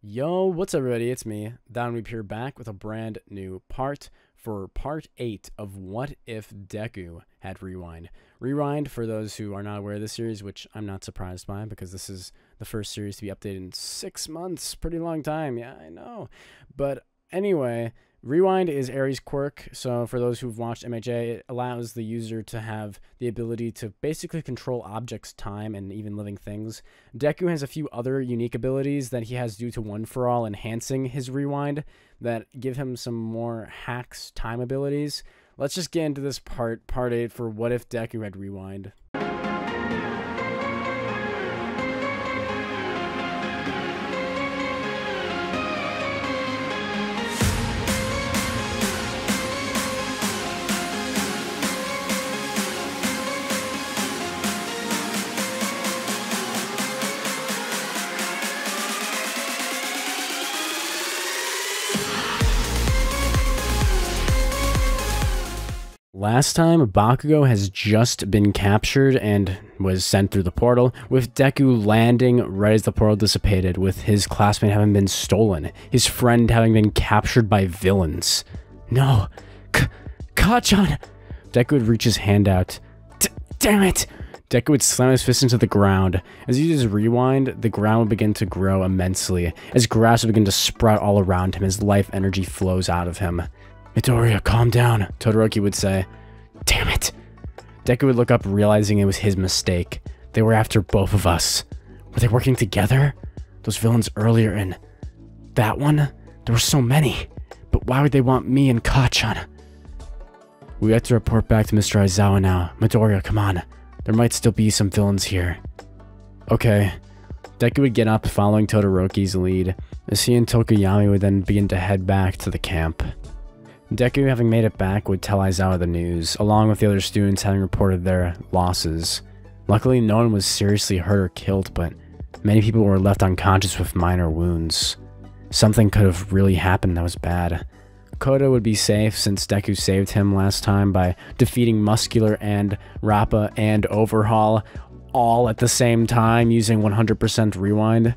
Yo, what's up everybody? It's me, Downweep here, back with a brand new part for part 8 of What If Deku Had Rewind. Rewind, for those who are not aware of this series, which I'm not surprised by because this is the first series to be updated in 6 months. Pretty long time, yeah, I know. But anyway, Rewind is Eri's quirk, so for those who've watched MHA, it allows the user to have the ability to basically control objects' time and even living things. Deku has a few other unique abilities that he has due to One For All enhancing his Rewind that give him some more hacks time abilities. Let's just get into this part 8 for What If Deku Had Rewind. Last time, Bakugo has just been captured and was sent through the portal, with Deku landing right as the portal dissipated, with his classmate having been stolen, his friend having been captured by villains. No! Kachan! Deku would reach his hand out. Damn it! Deku would slam his fist into the ground. As he uses Rewind, the ground would begin to grow immensely, as grass would begin to sprout all around him as life energy flows out of him. Midoriya, calm down, Todoroki would say. Damn it! Deku would look up, realizing it was his mistake. They were after both of us. Were they working together? Those villains earlier in that one? There were so many. But why would they want me and Kachan? We have to report back to Mr. Aizawa now. Midoriya, come on. There might still be some villains here. Okay. Deku would get up, following Todoroki's lead, as he and Tokoyami would then begin to head back to the camp. Deku, having made it back, would tell Aizawa the news, along with the other students having reported their losses. Luckily, no one was seriously hurt or killed, but many people were left unconscious with minor wounds. Something could have really happened that was bad. Koda would be safe since Deku saved him last time by defeating Muscular and Rappa and Overhaul all at the same time using 100% Rewind.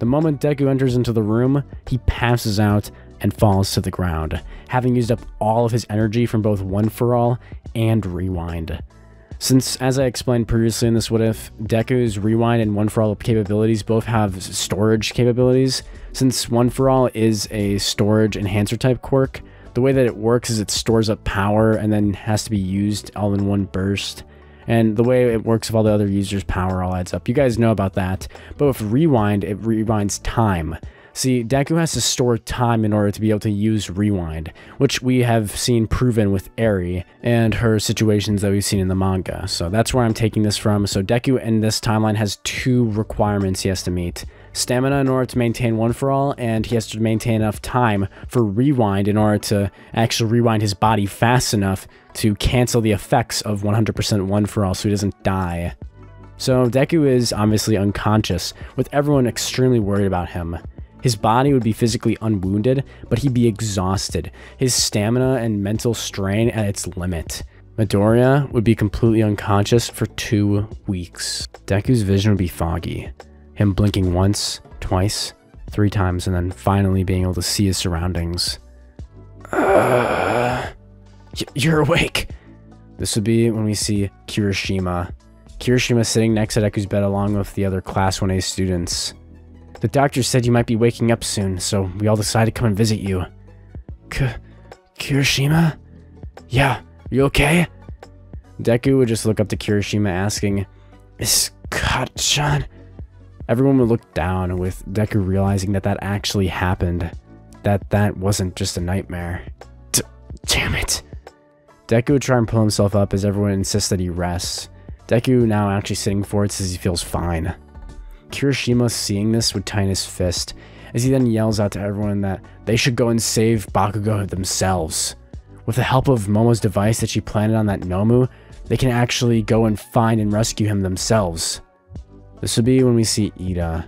The moment Deku enters into the room, he passes out and falls to the ground, having used up all of his energy from both One For All and Rewind. Since, as I explained previously in this What If, Deku's Rewind and One For All capabilities both have storage capabilities, since One For All is a storage enhancer type quirk, the way that it works is it stores up power and then has to be used all in one burst. And the way it works with all the other users' power all adds up. You guys know about that. But with Rewind, it rewinds time. See, Deku has to store time in order to be able to use Rewind, which we have seen proven with Eri and her situations that we've seen in the manga. So that's where I'm taking this from. So Deku in this timeline has 2 requirements he has to meet. Stamina in order to maintain One For All, and he has to maintain enough time for Rewind in order to actually rewind his body fast enough to cancel the effects of 100% One For All so he doesn't die. So Deku is obviously unconscious, with everyone extremely worried about him. His body would be physically unwounded, but he'd be exhausted, his stamina and mental strain at its limit. Midoriya would be completely unconscious for 2 weeks. Deku's vision would be foggy, him blinking once, twice, 3 times, and then finally being able to see his surroundings. You're awake! This would be when we see Kirishima. Kirishima sitting next to Deku's bed along with the other Class 1A students. The doctor said you might be waking up soon, so we all decided to come and visit you. Kirishima? Yeah, you okay? Deku would just look up to Kirishima asking, Is Kachan? Everyone would look down, with Deku realizing that that actually happened. That wasn't just a nightmare. Damn it. Deku would try and pull himself up as everyone insists that he rests. Deku, now actually sitting forward, says he feels fine. Kirishima, seeing this, would tighten his fist, as he then yells out to everyone that they should go and save Bakugo themselves. With the help of Momo's device that she planted on that Nomu, they can actually go and find and rescue him themselves. This would be when we see Ida.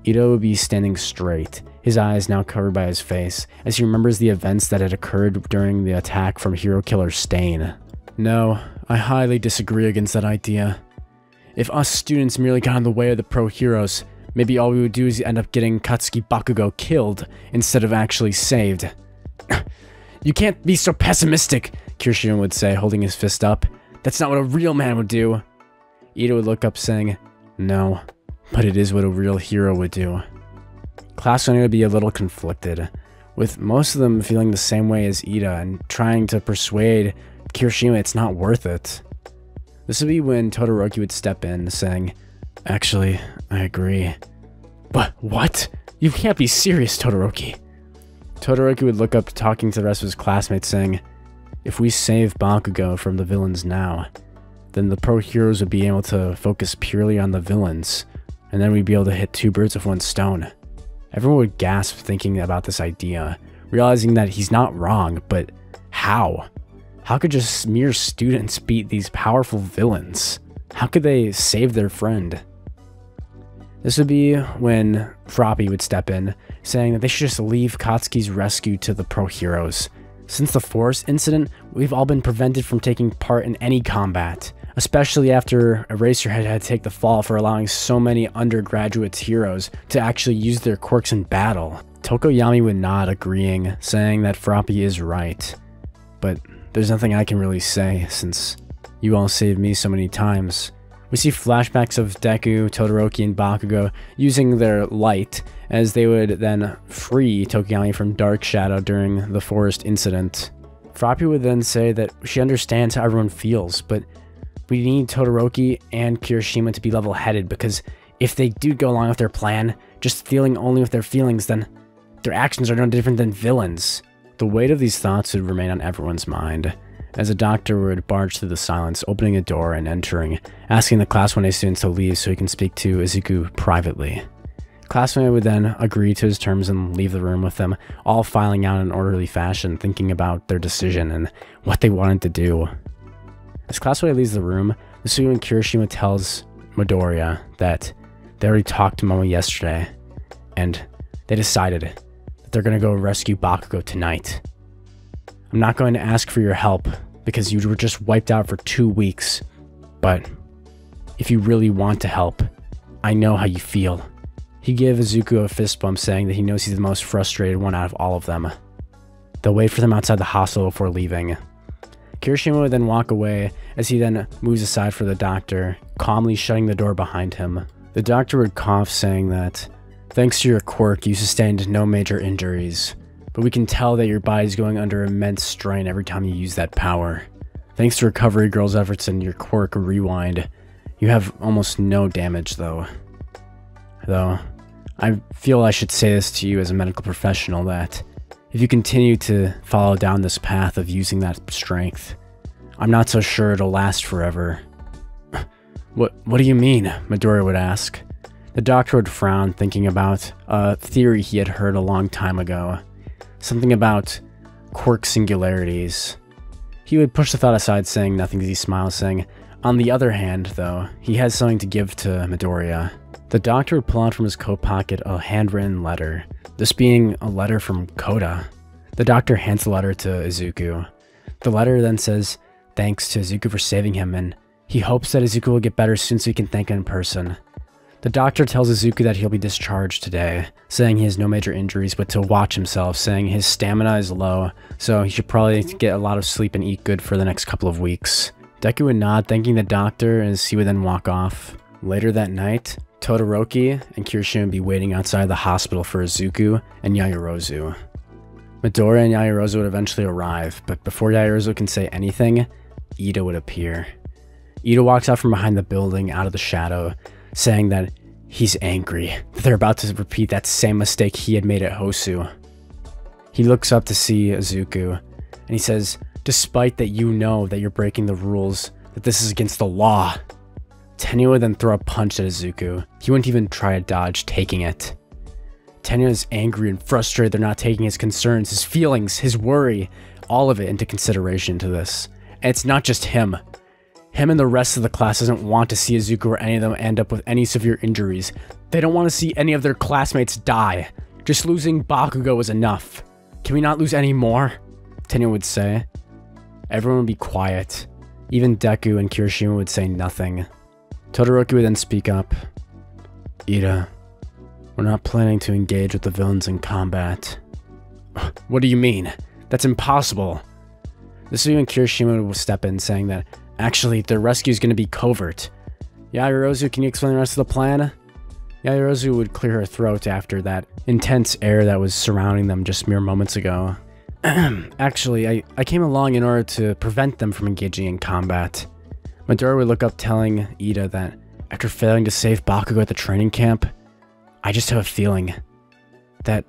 Ida would be standing straight, his eyes now covered by his face, as he remembers the events that had occurred during the attack from Hero Killer Stain. No, I highly disagree against that idea. If us students merely got in the way of the pro heroes, Maybe all we would do is end up getting Katsuki Bakugo killed instead of actually saved. You can't be so pessimistic, Kirishima would say, holding his fist up. That's not what a real man would do. Ida would look up saying, no, but it is what a real hero would do. Class would be a little conflicted, with most of them feeling the same way as Ida and trying to persuade Kirishima it's not worth it. This would be when Todoroki would step in, saying, actually, I agree. But what? You can't be serious, Todoroki. Todoroki would look up, talking to the rest of his classmates, saying, if we save Bakugo from the villains now, then the pro heroes would be able to focus purely on the villains, and then we'd be able to hit two birds with one stone. Everyone would gasp thinking about this idea, realizing that he's not wrong, but how? How could just mere students beat these powerful villains? How could they save their friend? This would be when Froppy would step in, saying that they should just leave Katsuki's rescue to the pro heroes. Since the forest incident, we've all been prevented from taking part in any combat, especially after Eraserhead had to take the fall for allowing so many undergraduate heroes to actually use their quirks in battle. Tokoyami would nod, agreeing, saying that Froppy is right. But there's nothing I can really say, since you all saved me so many times. We see flashbacks of Deku, Todoroki, and Bakugo using their light, as they would then free Tokoyami from Dark Shadow during the forest incident. Froppy would then say that she understands how everyone feels, but we need Todoroki and Kirishima to be level-headed, because if they do go along with their plan, just dealing only with their feelings, then their actions are no different than villains. The weight of these thoughts would remain on everyone's mind, as a doctor would barge through the silence, opening a door and entering, asking the Class 1A students to leave so he can speak to Izuku privately. Class 1A would then agree to his terms and leave the room with them, all filing out in an orderly fashion, thinking about their decision and what they wanted to do. As Class 1A leaves the room, Izuku and Kirishima tells Midoriya that they already talked to Momo yesterday, and they decided that they're going to go rescue Bakugo tonight. I'm not going to ask for your help, because you were just wiped out for 2 weeks, but if you really want to help, I know how you feel. He gave Izuku a fist bump, saying that he knows he's the most frustrated one out of all of them. They'll wait for them outside the hospital before leaving. Kirishima would then walk away, as he then moves aside for the doctor, calmly shutting the door behind him. The doctor would cough, saying that, thanks to your quirk, you sustained no major injuries, but we can tell that your body's going under immense strain every time you use that power. Thanks to Recovery Girl's efforts and your quirk Rewind, you have almost no damage though. I feel I should say this to you as a medical professional, that if you continue to follow down this path of using that strength, I'm not so sure it'll last forever. What do you mean? Midoriya would ask. The doctor would frown, thinking about a theory he had heard a long time ago. Something about quirk singularities. He would push the thought aside, saying nothing as he smiled, saying, on the other hand, though, he has something to give to Midoriya. The doctor would pull out from his coat pocket a handwritten letter, this being a letter from Koda. The doctor hands the letter to Izuku. The letter then says thanks to Izuku for saving him, and he hopes that Izuku will get better soon so he can thank him in person. The doctor tells Izuku that he'll be discharged today, saying he has no major injuries, but to watch himself, saying his stamina is low, so he should probably get a lot of sleep and eat good for the next couple of weeks. Deku would nod, thanking the doctor, as he would then walk off. Later that night, Todoroki and Kirishima would be waiting outside the hospital for Izuku and Yaoyorozu. Midoriya and Yaoyorozu would eventually arrive, but before Yaoyorozu can say anything, Ida would appear. Ida walks out from behind the building, out of the shadow, saying that he's angry, that they're about to repeat that same mistake he had made at Hosu. He looks up to see Izuku, and he says, despite that you know that you're breaking the rules, that this is against the law. Tenya would then throw a punch at Izuku. He wouldn't even try to dodge taking it. Tenya is angry and frustrated they're not taking his concerns, his feelings, his worry, all of it into consideration to this. And it's not just him. Him and the rest of the class doesn't want to see Izuku or any of them end up with any severe injuries. They don't want to see any of their classmates die. Just losing Bakugo was enough. Can we not lose any more? Tenya would say. Everyone would be quiet. Even Deku and Kirishima would say nothing. Todoroki would then speak up. Ida, We're not planning to engage with the villains in combat. What do you mean? That's impossible. This is when Kirishima will step in, saying that, actually, their rescue is going to be covert. Yaoyorozu, can you explain the rest of the plan? Yaoyorozu would clear her throat after that intense air that was surrounding them just mere moments ago. Actually, I came along in order to prevent them from engaging in combat. Midori would look up, telling Ida that after failing to save Bakugo at the training camp, I just have a feeling that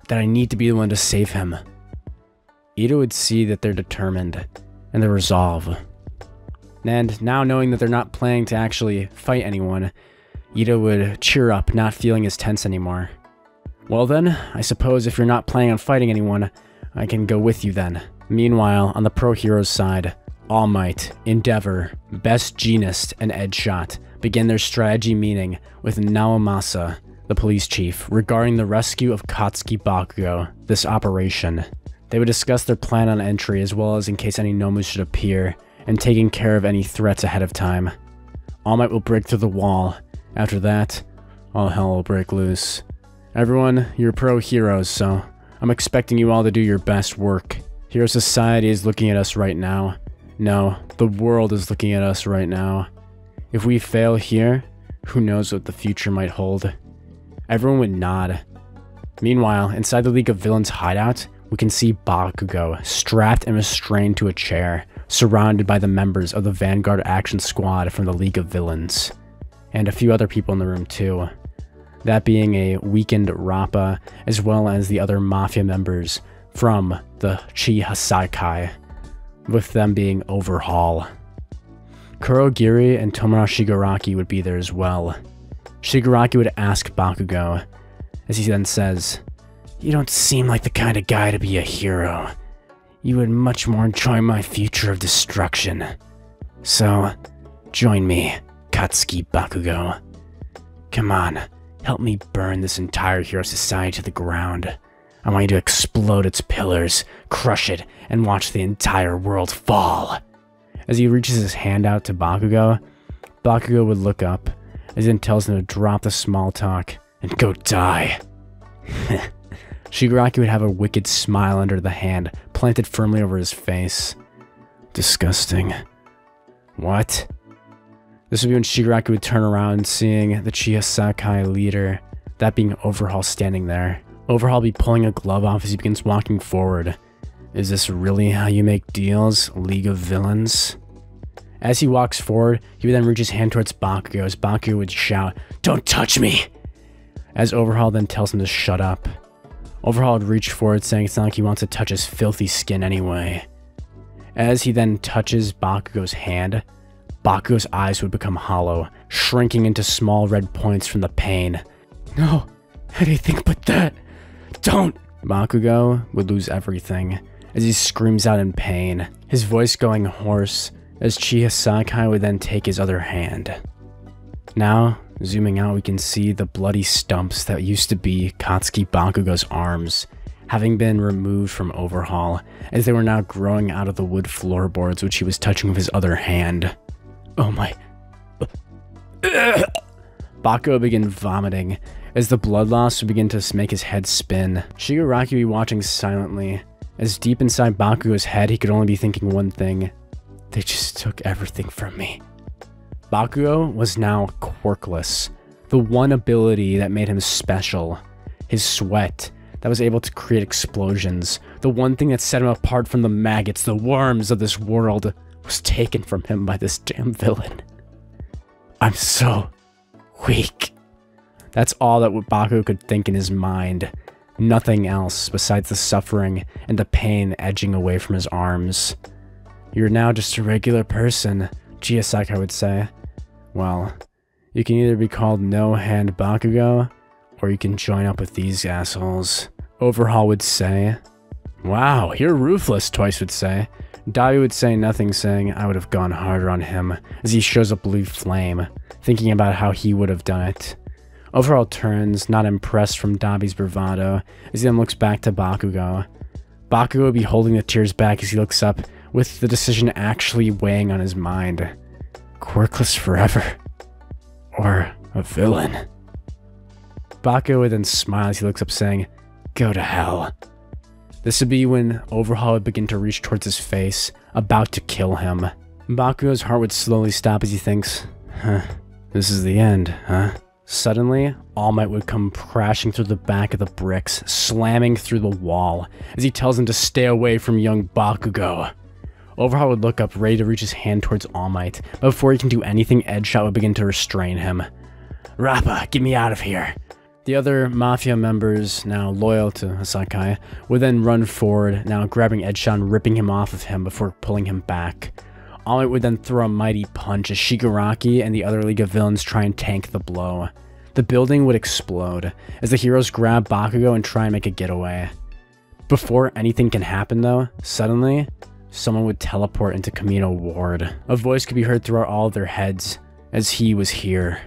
I need to be the one to save him. Ida would see that they're determined and their resolve. And now knowing that they're not planning to actually fight anyone, Ida would cheer up, not feeling as tense anymore. Well then, I suppose if you're not planning on fighting anyone, I can go with you then. Meanwhile, on the Pro Heroes side, All Might, Endeavor, Best Genist, and Edgeshot begin their strategy meeting with Naomasa, the police chief, regarding the rescue of Katsuki Bakugo, this operation. They would discuss their plan on entry as well as in case any Nomus should appear, and taking care of any threats ahead of time. All Might will break through the wall. After that, all hell will break loose. Everyone, you're pro heroes, so I'm expecting you all to do your best work. Hero Society is looking at us right now. No, the world is looking at us right now. If we fail here, who knows what the future might hold. Everyone would nod. Meanwhile, inside the League of Villains hideout, we can see Bakugo strapped and restrained to a chair, surrounded by the members of the Vanguard Action Squad from the League of Villains. And a few other people in the room too. That being a weakened Rappa, as well as the other Mafia members from the Chi Hasaikai, with them being Overhaul. Kurogiri and Tomura Shigaraki would be there as well. Shigaraki would ask Bakugo, as he then says, "You don't seem like the kind of guy to be a hero. You would much more enjoy my future of destruction. So, join me, Katsuki Bakugo. Come on, help me burn this entire Hero Society to the ground. I want you to explode its pillars, crush it, and watch the entire world fall." As he reaches his hand out to Bakugo, Bakugo would look up, as he then tells him to drop the small talk and go die. Shigaraki would have a wicked smile under the hand, planted firmly over his face. Disgusting. What? This would be when Shigaraki would turn around, seeing the Chi Hasaikai leader, that being Overhaul, standing there. Overhaul would be pulling a glove off as he begins walking forward. Is this really how you make deals, League of Villains? As he walks forward, he would then reach his hand towards Bakugo, as Bakugo would shout, "Don't touch me!" As Overhaul then tells him to shut up. Overhaul would reach forward, saying it's not like he wants to touch his filthy skin anyway. As he then touches Bakugo's hand, Bakugo's eyes would become hollow, shrinking into small red points from the pain. "No, anything but that. Don't!" Bakugo would lose everything, as he screams out in pain, his voice going hoarse, as Chi Hasaikai would then take his other hand. Now, zooming out, we can see the bloody stumps that used to be Katsuki Bakugo's arms, having been removed from Overhaul, as they were now growing out of the wood floorboards which he was touching with his other hand. Oh my... Bakugo began vomiting, as the blood loss would begin to make his head spin. Shigaraki would be watching silently, as deep inside Bakugo's head he could only be thinking one thing. They just took everything from me. Bakugo was now quirkless, the one ability that made him special. His sweat, that was able to create explosions, the one thing that set him apart from the maggots, the worms of this world, was taken from him by this damn villain. I'm so weak. That's all that Bakugo could think in his mind. Nothing else besides the suffering and the pain edging away from his arms. You're now just a regular person, Chi Hasaikai would say. Well, you can either be called No Hand Bakugo, or you can join up with these assholes. Overhaul would say. Wow, you're ruthless, Twice would say. Dabi would say nothing, saying I would have gone harder on him, as he shows a blue flame, thinking about how he would have done it. Overhaul turns, not impressed from Dabi's bravado, as he then looks back to Bakugo. Bakugo would be holding the tears back as he looks up, with the decision actually weighing on his mind. Quirkless forever. Or a villain. Bakugo would then smile as he looks up saying, "Go to hell." This would be when Overhaul would begin to reach towards his face, about to kill him. Bakugo's heart would slowly stop as he thinks, this is the end, huh? Suddenly, All Might would come crashing through the back of the bricks, slamming through the wall, as he tells him to stay away from young Bakugo. Overhaul would look up, ready to reach his hand towards All Might, but before he can do anything, Edgeshot would begin to restrain him. "Rappa, get me out of here." The other Mafia members, now loyal to Hasaikai, would then run forward, now grabbing Edgeshot and ripping him off of him before pulling him back. All Might would then throw a mighty punch as Shigaraki and the other League of Villains try and tank the blow. The building would explode, as the heroes grab Bakugo and try and make a getaway. Before anything can happen though, suddenly, someone would teleport into Kamino Ward. A voice could be heard throughout all of their heads, as he was here.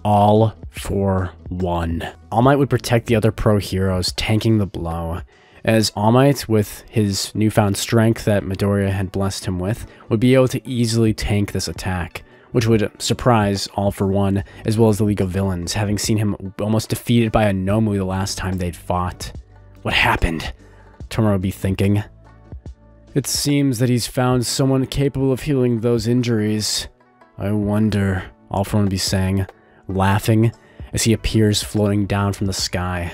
All for one. All Might would protect the other pro heroes, tanking the blow, as All Might, with his newfound strength that Midoriya had blessed him with, would be able to easily tank this attack, which would surprise All for One, as well as the League of Villains, having seen him almost defeated by a Nomu the last time they'd fought. What happened? Tomura would be thinking. It seems that he's found someone capable of healing those injuries. I wonder, All for One would be saying, laughing as he appears floating down from the sky.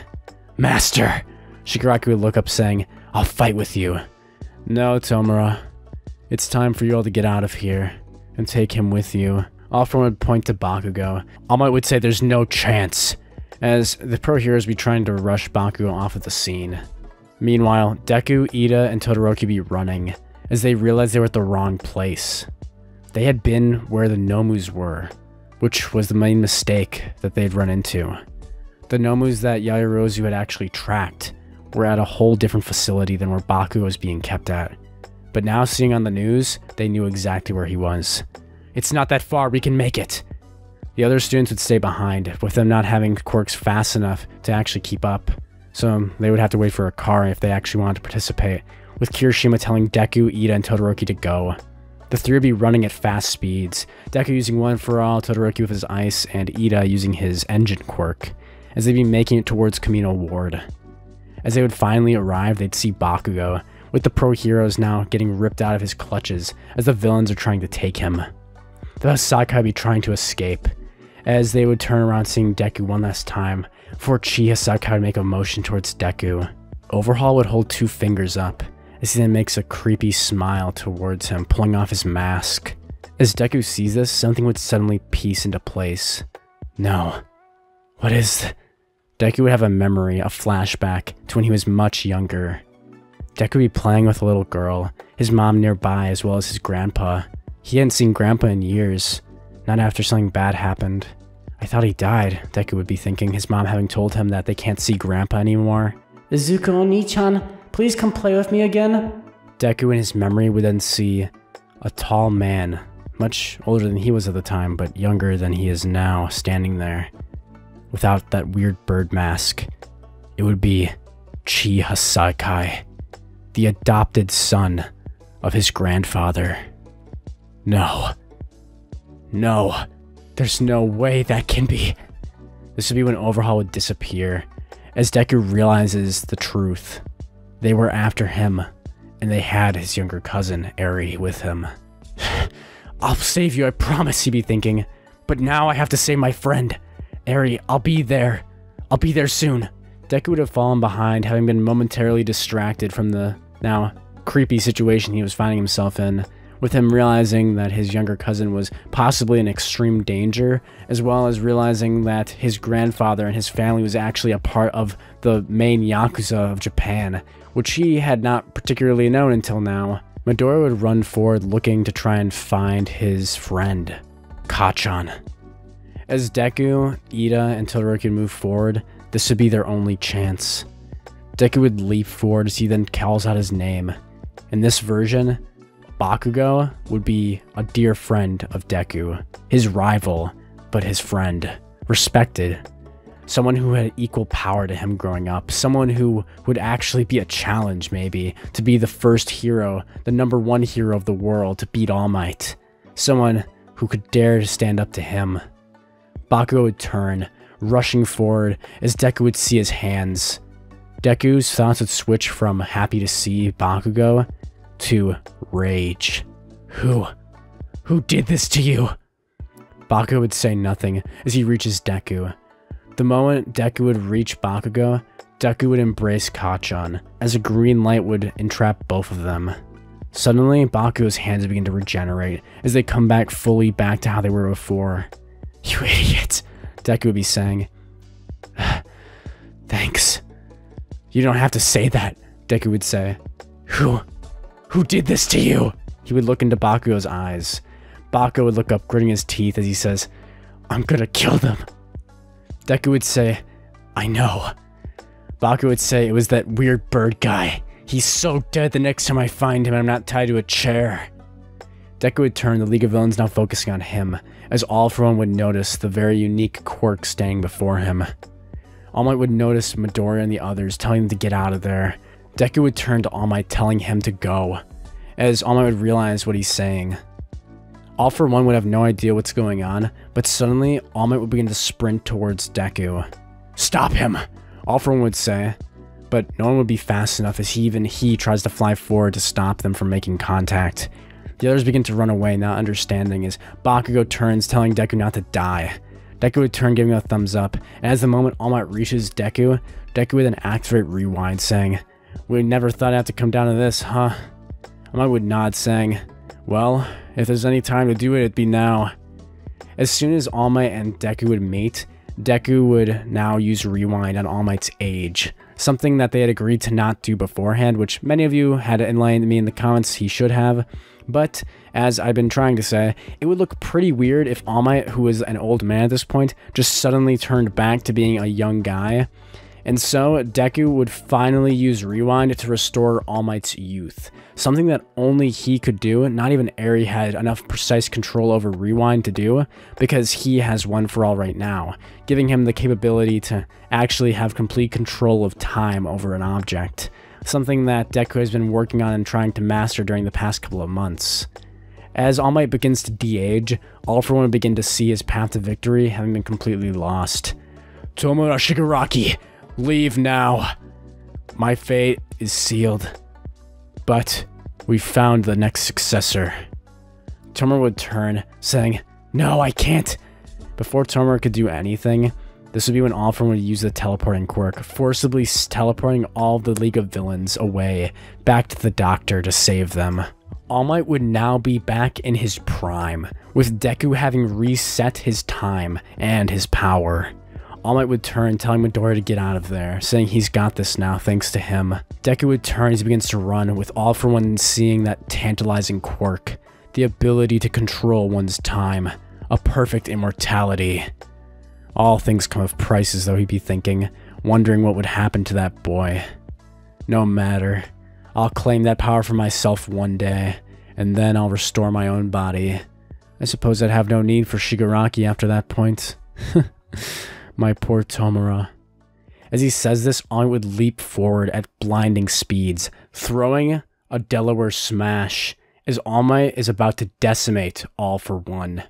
Master! Shigaraki would look up saying, I'll fight with you. No, Tomura. It's time for you all to get out of here and take him with you. All for One would point to Bakugo. All Might would say there's no chance, as the pro heroes would be trying to rush Bakugo off of the scene. Meanwhile, Deku, Ida, and Todoroki would be running, as they realized they were at the wrong place. They had been where the Nomus were, which was the main mistake that they'd run into. The Nomus that Yaoyorozu had actually tracked were at a whole different facility than where Bakugo was being kept at. But now seeing on the news, they knew exactly where he was. It's not that far, we can make it. The other students would stay behind, with them not having quirks fast enough to actually keep up. So they would have to wait for a car if they actually wanted to participate, with Kirishima telling Deku, Ida, and Todoroki to go. The three would be running at fast speeds, Deku using One for All, Todoroki with his ice, and Ida using his engine quirk, as they'd be making it towards Kamino Ward. As they would finally arrive, they'd see Bakugo, with the pro heroes now getting ripped out of his clutches as the villains are trying to take him. The Hasaikai would be trying to escape, as they would turn around seeing Deku one last time, before Chi Hasaikai would make a motion towards Deku. Overhaul would hold two fingers up, as he then makes a creepy smile towards him, pulling off his mask. As Deku sees this, something would suddenly piece into place. No. What is... Deku would have a memory, a flashback, to when he was much younger. Deku would be playing with a little girl, his mom nearby as well as his grandpa. He hadn't seen Grandpa in years, not after something bad happened. I thought he died, Deku would be thinking, his mom having told him that they can't see Grandpa anymore. Izuku Oni-chan, please come play with me again? Deku in his memory would then see a tall man, much older than he was at the time, but younger than he is now, standing there. Without that weird bird mask. It would be Chi Hasaikai, the adopted son of his grandfather. No. No. There's no way that can be. This would be when Overhaul would disappear, as Deku realizes the truth. They were after him, and they had his younger cousin, Eri, with him. I'll save you, I promise, he'd be thinking. But now I have to save my friend. Eri, I'll be there. I'll be there soon. Deku would have fallen behind, having been momentarily distracted from the, now, creepy situation he was finding himself in, with him realizing that his younger cousin was possibly in extreme danger, as well as realizing that his grandfather and his family was actually a part of the main Yakuza of Japan, which he had not particularly known until now. Midoriya would run forward looking to try and find his friend, Kacchan. As Deku, Ida, and Todoroki would move forward, this would be their only chance. Deku would leap forward as he then calls out his name. In this version, Bakugo would be a dear friend of Deku, his rival, but his friend, respected. Someone who had equal power to him growing up, someone who would actually be a challenge maybe, to be the first hero, the #1 hero of the world to beat All Might. Someone who could dare to stand up to him. Bakugo would turn, rushing forward as Deku would see his hands. Deku's thoughts would switch from happy to see Bakugo to rage. Who did this to you? Bakugo would say nothing as he reaches Deku. The moment Deku would reach Bakugo, Deku would embrace Kacchan, as a green light would entrap both of them. Suddenly, Bakugo's hands begin to regenerate as they come back fully back to how they were before. You idiot, Deku would be saying. Thanks. You don't have to say that, Deku would say. Who did this to you? He would look into Bakugo's eyes. Bakugo would look up, gritting his teeth as he says, I'm gonna kill them. Deku would say, I know. Bakugo would say it was that weird bird guy. He's so dead the next time I find him and I'm not tied to a chair. Deku would turn, the League of Villains now focusing on him, as All For One would notice the very unique quirk standing before him. All Might would notice Midoriya and the others telling him to get out of there. Deku would turn to All Might telling him to go, as All Might would realize what he's saying. All For One would have no idea what's going on, but suddenly All Might would begin to sprint towards Deku. Stop him, All For One would say, but no one would be fast enough as even he tries to fly forward to stop them from making contact. The others begin to run away, not understanding, as Bakugo turns, telling Deku not to die. Deku would turn, giving a thumbs up, and as the moment All Might reaches Deku, Deku would then activate Rewind, saying, We never thought I'd have to come down to this, huh? All Might would nod, saying, Well, if there's any time to do it, it'd be now. As soon as All Might and Deku would meet, Deku would now use Rewind on All Might's age, something that they had agreed to not do beforehand, which many of you had enlightened me in the comments he should have. But, as I've been trying to say, it would look pretty weird if All Might, who was an old man at this point, just suddenly turned back to being a young guy. And so, Deku would finally use Rewind to restore All Might's youth. Something that only he could do, not even Eri had enough precise control over Rewind to do, because he has One For All right now, giving him the capability to actually have complete control of time over an object. Something that Deku has been working on and trying to master during the past couple of months. As All Might begins to de-age, All For One would begin to see his path to victory having been completely lost. Tomura Shigaraki, leave now. My fate is sealed. But we found the next successor. Tomura would turn, saying, No, I can't. Before Tomura could do anything, this would be when All For One would use the teleporting quirk, forcibly teleporting all of the League of Villains away, back to the Doctor to save them. All Might would now be back in his prime, with Deku having reset his time and his power. All Might would turn, telling Midoriya to get out of there, saying he's got this now thanks to him. Deku would turn as he begins to run, with All For One seeing that tantalizing quirk, the ability to control one's time, a perfect immortality. All things come with prices, though, he'd be thinking, wondering what would happen to that boy. No matter, I'll claim that power for myself one day, and then I'll restore my own body. I suppose I'd have no need for Shigaraki after that point. My poor Tomura. As he says this, All Might would leap forward at blinding speeds, throwing a Delaware smash, as All Might is about to decimate All For One.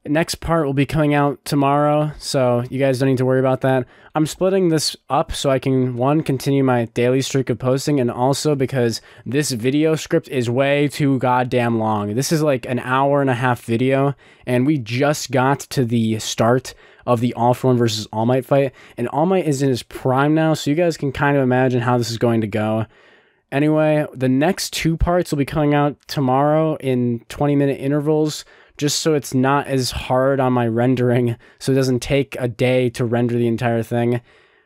The next part will be coming out tomorrow, so you guys don't need to worry about that. I'm splitting this up so I can, one, continue my daily streak of posting, and also because this video script is way too goddamn long. This is like an hour-and-a-half video, and we just got to the start of the All For One versus All Might fight, and All Might is in his prime now, so you guys can kind of imagine how this is going to go. Anyway, the next two parts will be coming out tomorrow in 20-minute intervals, just so it's not as hard on my rendering, so it doesn't take a day to render the entire thing.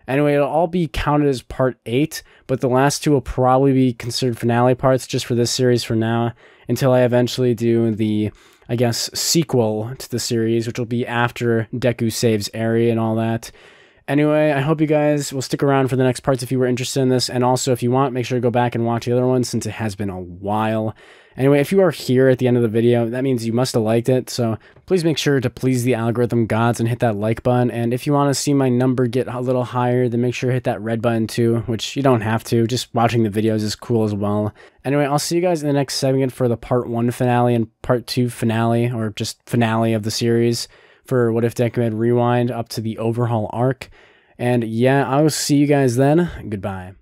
Anyway, it'll all be counted as part 8, but the last two will probably be considered finale parts just for this series for now, until I eventually do the, I guess, sequel to the series, which will be after Deku saves Eri and all that. Anyway, I hope you guys will stick around for the next parts if you were interested in this, and also if you want, make sure to go back and watch the other ones since it has been a while. Anyway, if you are here at the end of the video, that means you must have liked it, so please make sure to please the algorithm gods and hit that like button, and if you want to see my number get a little higher, then make sure to hit that red button too, which you don't have to, just watching the videos is cool as well. Anyway, I'll see you guys in the next segment for the part 1 finale and part 2 finale, or just finale of the series. for What If Deku Had Rewind up to the overhaul arc. And yeah, I will see you guys then. Goodbye.